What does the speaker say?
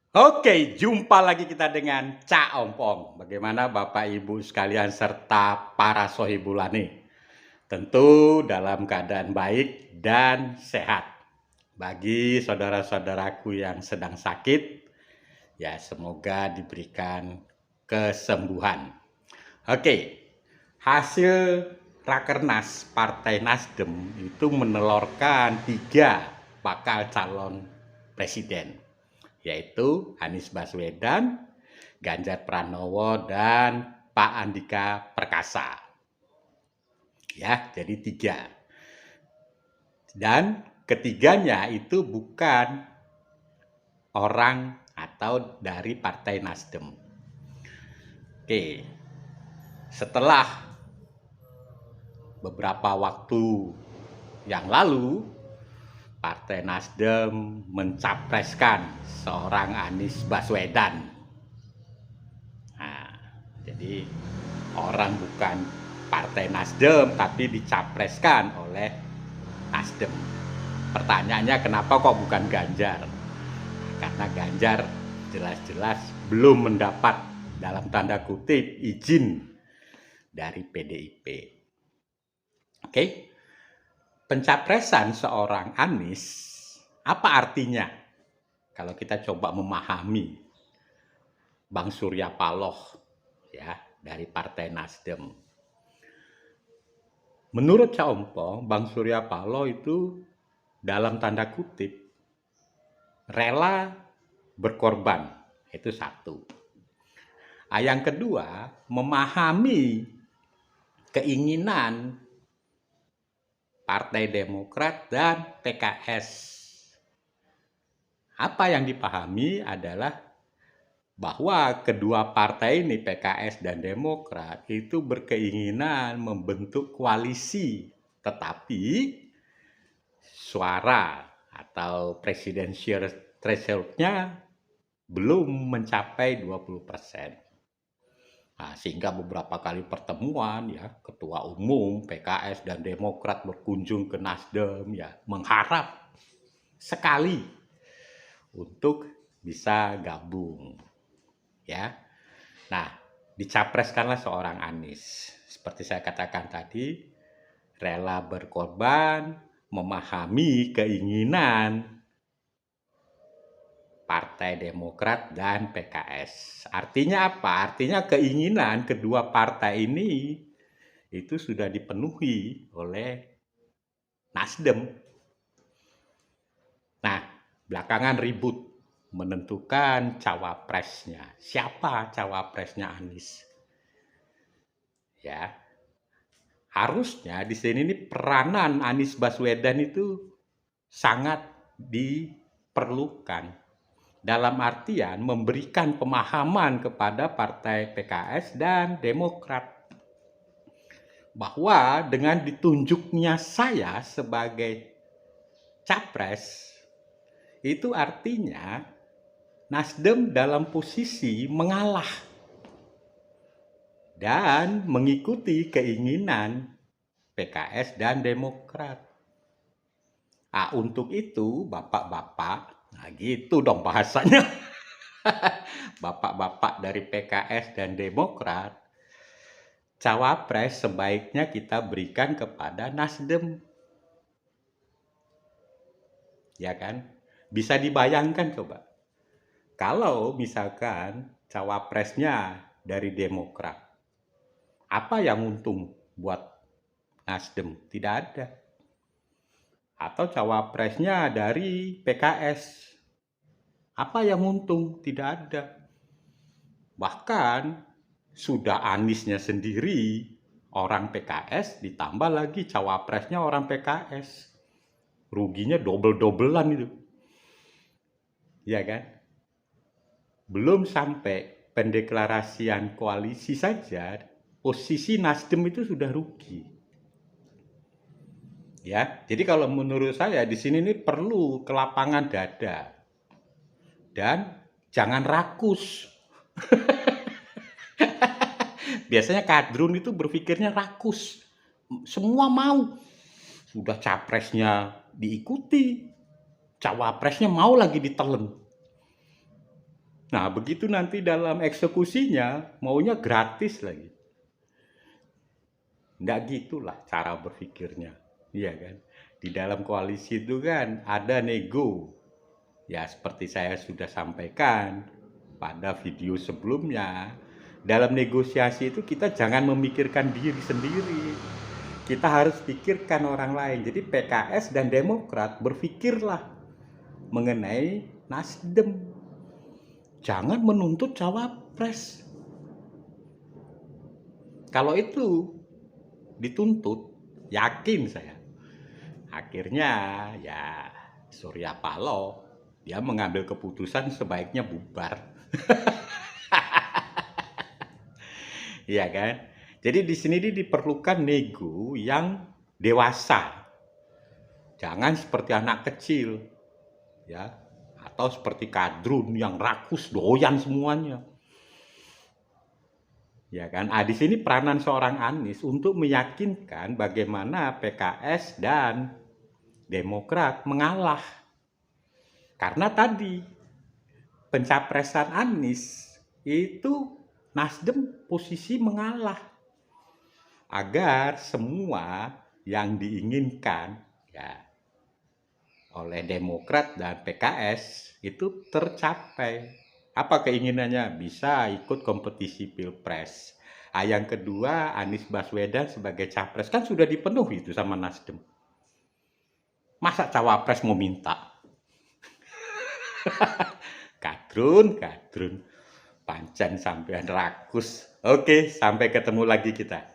Oke, jumpa lagi kita dengan Cak Ompong. Bagaimana Bapak Ibu sekalian serta para sohibulani? Tentu dalam keadaan baik dan sehat. Bagi saudara-saudaraku yang sedang sakit, ya semoga diberikan kesembuhan. Oke, hasil Rakernas Partai Nasdem itu menelurkan 3 bakal calon presiden, yaitu Anies Baswedan, Ganjar Pranowo, dan Pak Andika Perkasa. Ya, jadi 3. Dan ketiganya itu bukan orang atau dari Partai Nasdem. Oke, setelah beberapa waktu yang lalu, Partai Nasdem mencapreskan seorang Anies Baswedan. Nah, jadi orang bukan Partai Nasdem tapi dicapreskan oleh Nasdem. Pertanyaannya kenapa kok bukan Ganjar? Karena Ganjar jelas-jelas belum mendapat dalam tanda kutip izin dari PDIP. Oke. Pencapresan seorang Anies, apa artinya? Kalau kita coba memahami Bang Surya Paloh ya dari Partai Nasdem. Menurut Cak Ompong, Bang Surya Paloh itu dalam tanda kutip rela berkorban. Itu satu. Yang kedua, memahami keinginan Partai Demokrat dan PKS. Apa yang dipahami adalah bahwa kedua partai ini, PKS dan Demokrat, itu berkeinginan membentuk koalisi, tetapi suara atau presidensial threshold-nya belum mencapai 20%. Nah, sehingga beberapa kali pertemuan ya ketua umum PKS dan Demokrat berkunjung ke Nasdem ya mengharap sekali untuk bisa gabung ya. Nah, dicapreskanlah seorang Anies. Seperti saya katakan tadi, rela berkorban, memahami keinginan Partai Demokrat dan PKS. Artinya apa? Artinya keinginan kedua partai ini itu sudah dipenuhi oleh Nasdem. Nah, belakangan ribut menentukan cawapresnya. Siapa cawapresnya Anies? Ya. Harusnya di sini nih peranan Anies Baswedan itu sangat diperlukan. Dalam artian memberikan pemahaman kepada partai PKS dan Demokrat bahwa dengan ditunjuknya saya sebagai capres itu artinya Nasdem dalam posisi mengalah dan mengikuti keinginan PKS dan Demokrat. Nah, untuk itu bapak-bapak, nah gitu dong bahasanya. Bapak-bapak dari PKS dan Demokrat, cawapres sebaiknya kita berikan kepada Nasdem. Ya kan? Bisa dibayangkan coba. Kalau misalkan cawapresnya dari Demokrat, apa yang untung buat Nasdem? Tidak ada. Atau cawapresnya dari PKS, apa yang untung? Tidak ada. Bahkan sudah Aniesnya sendiri orang PKS, ditambah lagi cawapresnya orang PKS. Ruginya double-doublean itu. Ya kan? Belum sampai pendeklarasian koalisi saja, posisi Nasdem itu sudah rugi. Ya, jadi kalau menurut saya di sini ini perlu kelapangan dada dan jangan rakus. Biasanya kadrun itu berpikirnya rakus. Semua mau. Sudah capresnya diikuti, cawapresnya mau lagi ditelen. Nah, begitu nanti dalam eksekusinya maunya gratis lagi. Nggak gitulah cara berpikirnya. Iya kan? Di dalam koalisi itu kan ada nego. Ya, seperti saya sudah sampaikan pada video sebelumnya, dalam negosiasi itu kita jangan memikirkan diri sendiri. Kita harus pikirkan orang lain. Jadi PKS dan Demokrat berpikirlah mengenai Nasdem. Jangan menuntut cawapres. Kalau itu dituntut, yakin saya. Akhirnya ya Surya Paloh dia mengambil keputusan sebaiknya bubar. Iya kan? Jadi di sini diperlukan nego yang dewasa. Jangan seperti anak kecil, ya, atau seperti kadrun yang rakus doyan semuanya. Ya kan? Di sini peranan seorang Anies untuk meyakinkan bagaimana PKS dan Demokrat mengalah. Karena tadi pencapresan Anies itu Nasdem posisi mengalah agar semua yang diinginkan ya oleh Demokrat dan PKS itu tercapai. Apa keinginannya? Bisa ikut kompetisi Pilpres. Yang kedua, Anies Baswedan sebagai capres kan sudah dipenuhi itu sama Nasdem. Masa cawapres mau minta? Kadrun, pancen sampean rakus. Oke, sampai ketemu lagi kita.